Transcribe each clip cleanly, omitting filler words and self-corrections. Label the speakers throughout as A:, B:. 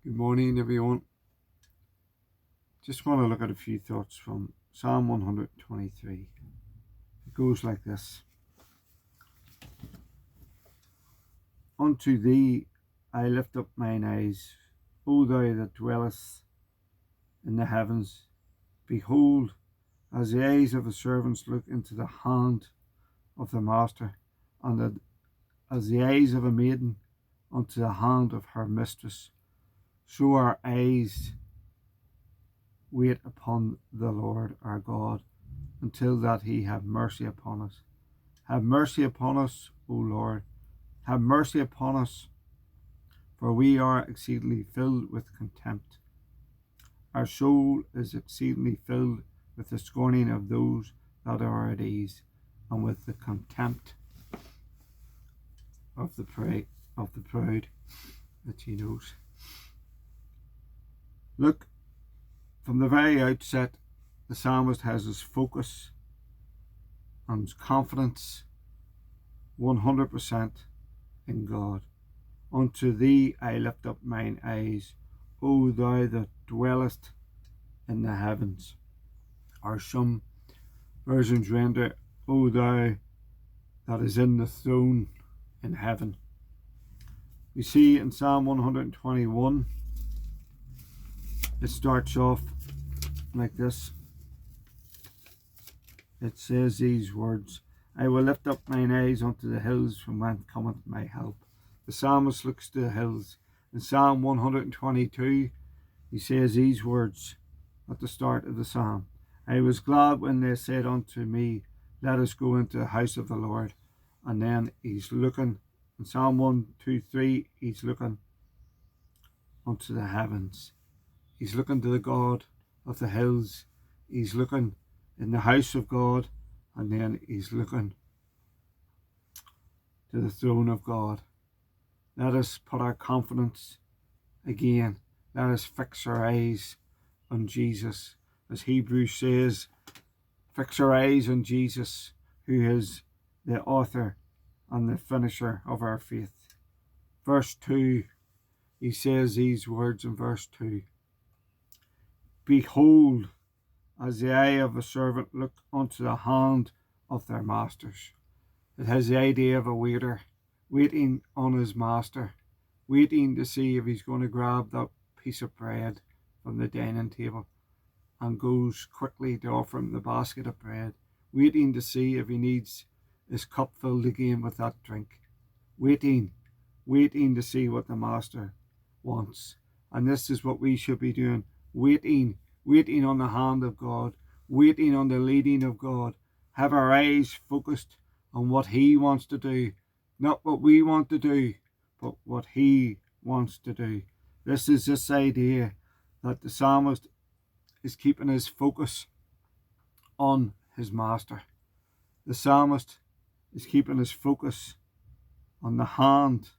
A: Good morning, everyone. Just want to look at a few thoughts from Psalm 123. It goes like this: Unto thee I lift up mine eyes, O thou that dwellest in the heavens. Behold, as the eyes of the servants look into the hand of their master, and as the eyes of a maiden unto the hand of her mistress, so our eyes wait upon the Lord our God, until that he have mercy upon us. Have mercy upon us, O Lord. Have mercy upon us, for we are exceedingly filled with contempt. Our soul is exceedingly filled with the scorning of those that are at ease, and with the contempt of the proud that he knows. Look, from the very outset, the psalmist has his focus and his confidence 100% in God. Unto thee I lift up mine eyes, O thou that dwellest in the heavens. Or some versions render, O thou that is in the throne in heaven. We see in Psalm 121, it starts off like this. It says these words: I will lift up mine eyes unto the hills, from whence cometh my help. The psalmist looks to the hills. In Psalm 122, he says these words at the start of the psalm: I was glad when they said unto me, let us go into the house of the Lord. And then he's looking, in Psalm 123, he's looking unto the heavens. He's looking to the God of the hills. He's looking in the house of God, and then he's looking to the throne of God. Let us put our confidence again. Let us fix our eyes on Jesus. As Hebrews says, fix our eyes on Jesus, who is the author and the finisher of our faith. Verse 2, he says these words in verse 2: Behold, as the eye of a servant look unto the hand of their masters. It has the idea of a waiter waiting on his master, waiting to see if he's going to grab that piece of bread from the dining table, and goes quickly to offer him the basket of bread, waiting to see if he needs his cup filled again with that drink, waiting to see what the master wants. And this is what we should be doing: waiting on the hand of God, waiting on the leading of God. Have our eyes focused on what he wants to do, not what we want to do, but what he wants to do. This is this idea that the psalmist is keeping his focus on his master. The psalmist is keeping his focus on the hand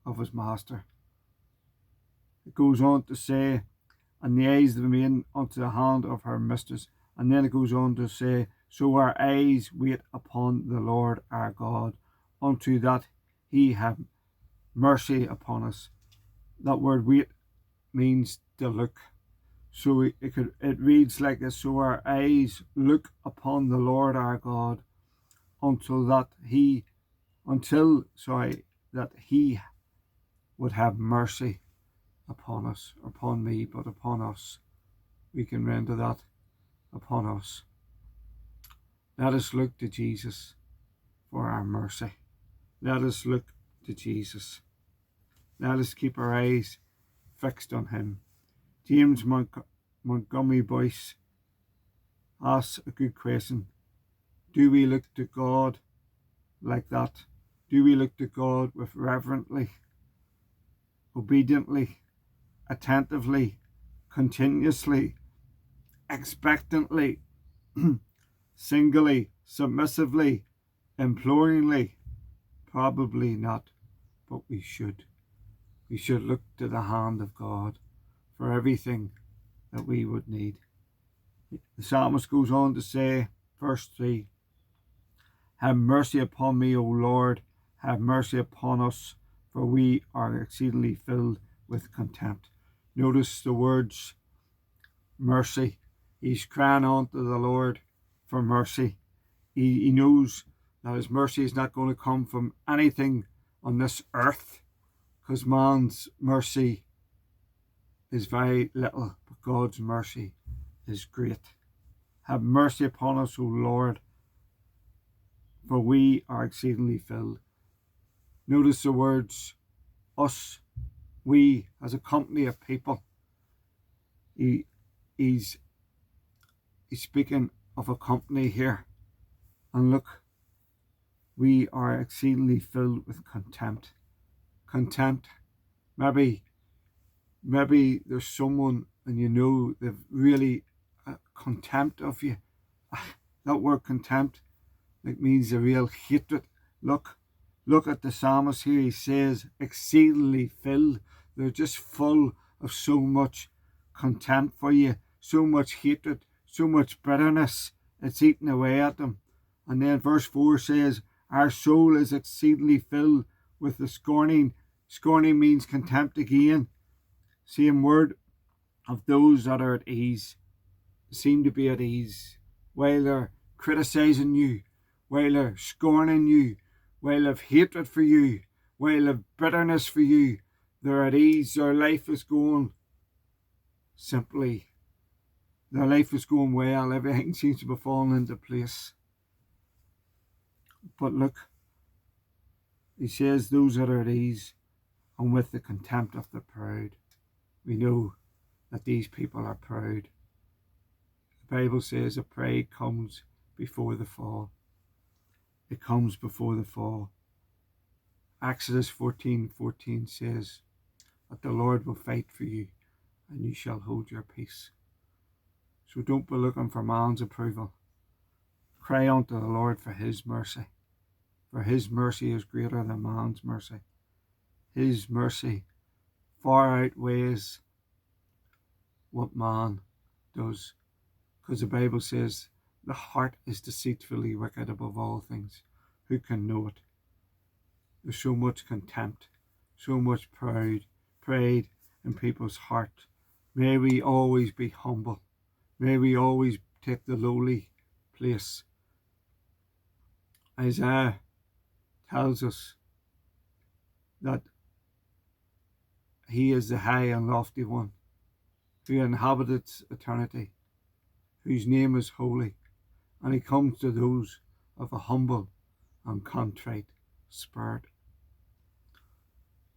A: of his master. It goes on to say, and the eyes of the maiden unto the hand of her mistress. And then it goes on to say, so our eyes wait upon the Lord our God, unto that he have mercy upon us. That word wait means to look. So it reads like this: so our eyes look upon the Lord our God, until that he would have mercy upon us, upon me, but upon us. We can render that, upon us. Let us look to Jesus for our mercy. Let us look to Jesus. Let us keep our eyes fixed on him. James Montgomery Boyce asks a good question: do we look to God like that? Do we look to God with reverently, obediently, attentively, continuously, expectantly, singly, submissively, imploringly? Probably not, but we should. We should look to the hand of God for everything that we would need. The psalmist goes on to say, verse 3, have mercy upon me, O Lord, have mercy upon us, for we are exceedingly filled with contempt. Notice the words mercy. He's crying on to the Lord for mercy. He knows that his mercy is not going to come from anything on this earth, because man's mercy is very little, but God's mercy is great. Have mercy upon us, O Lord, for we are exceedingly filled. Notice the words us, we, as a company of people. He's speaking of a company here. And look, we are exceedingly filled with contempt. Contempt. Maybe there's someone and you know they've really contempt of you. That word contempt, it means a real hatred. Look at the psalmist here. He says exceedingly filled. They're just full of so much contempt for you, so much hatred, so much bitterness. It's eating away at them. And then verse 4 says, our soul is exceedingly filled with the scorning. Scorning means contempt again. Same word of those that are at ease, seem to be at ease, while they're criticizing you, while they're scorning you, while they've hatred for you, while they've bitterness for you. They're at ease. Their life is going simply. Their life is going well. Everything seems to be falling into place. But look, he says those that are at ease and with the contempt of the proud. We know that these people are proud. The Bible says that pride comes before the fall. It comes before the fall. Exodus 14:14 says that the Lord will fight for you and you shall hold your peace. So don't be looking for man's approval. Cry unto the Lord for his mercy. For his mercy is greater than man's mercy. His mercy far outweighs what man does. Because the Bible says the heart is deceitfully wicked above all things. Who can know it? There's so much contempt, so much pride in people's heart. May we always be humble. May we always take the lowly place. Isaiah tells us that he is the high and lofty one who inhabits eternity, whose name is holy, and he comes to those of a humble and contrite spirit.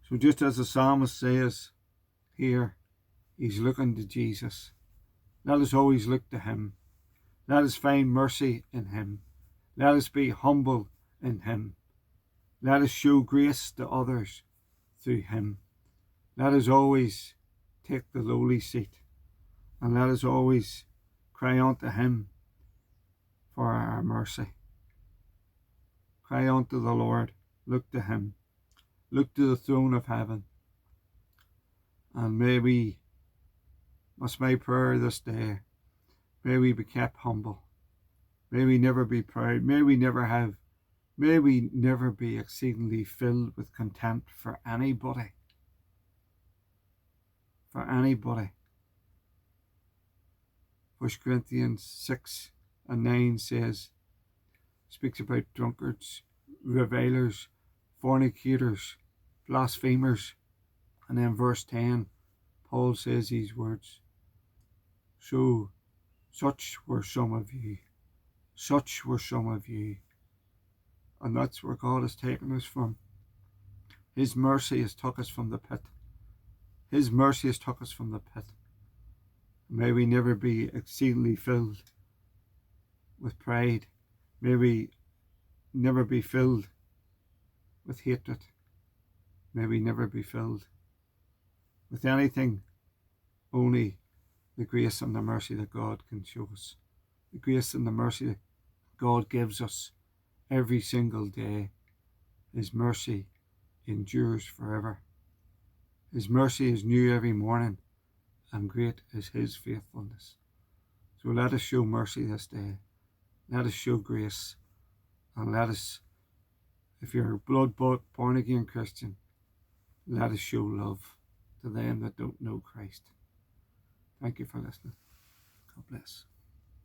A: So just as the psalmist says here, he's looking to Jesus. Let us always look to him. Let us find mercy in him. Let us be humble in him. Let us show grace to others through him. Let us always take the lowly seat, and let us always cry unto him for our mercy. Cry unto the Lord. Look to him. Look to the throne of heaven. And that's my prayer this day. May we be kept humble. May we never be proud. May we never be exceedingly filled with contempt for anybody. For anybody. 1 Corinthians 6:9 speaks about drunkards, revilers, fornicators, blasphemers. And then verse 10, Paul says these words. So, such were some of you. Such were some of you. And that's where God has taken us from. His mercy has took us from the pit. His mercy has took us from the pit. May we never be exceedingly filled with pride. May we never be filled with hatred. May we never be filled with anything, only the grace and the mercy that God can show us. The grace and the mercy that God gives us every single day. His mercy endures forever. His mercy is new every morning, and great is his faithfulness. So let us show mercy this day. Let us show grace. And let us, if you're a blood-bought, born-again Christian, let us show love to them that don't know Christ. Thank you for listening. God bless.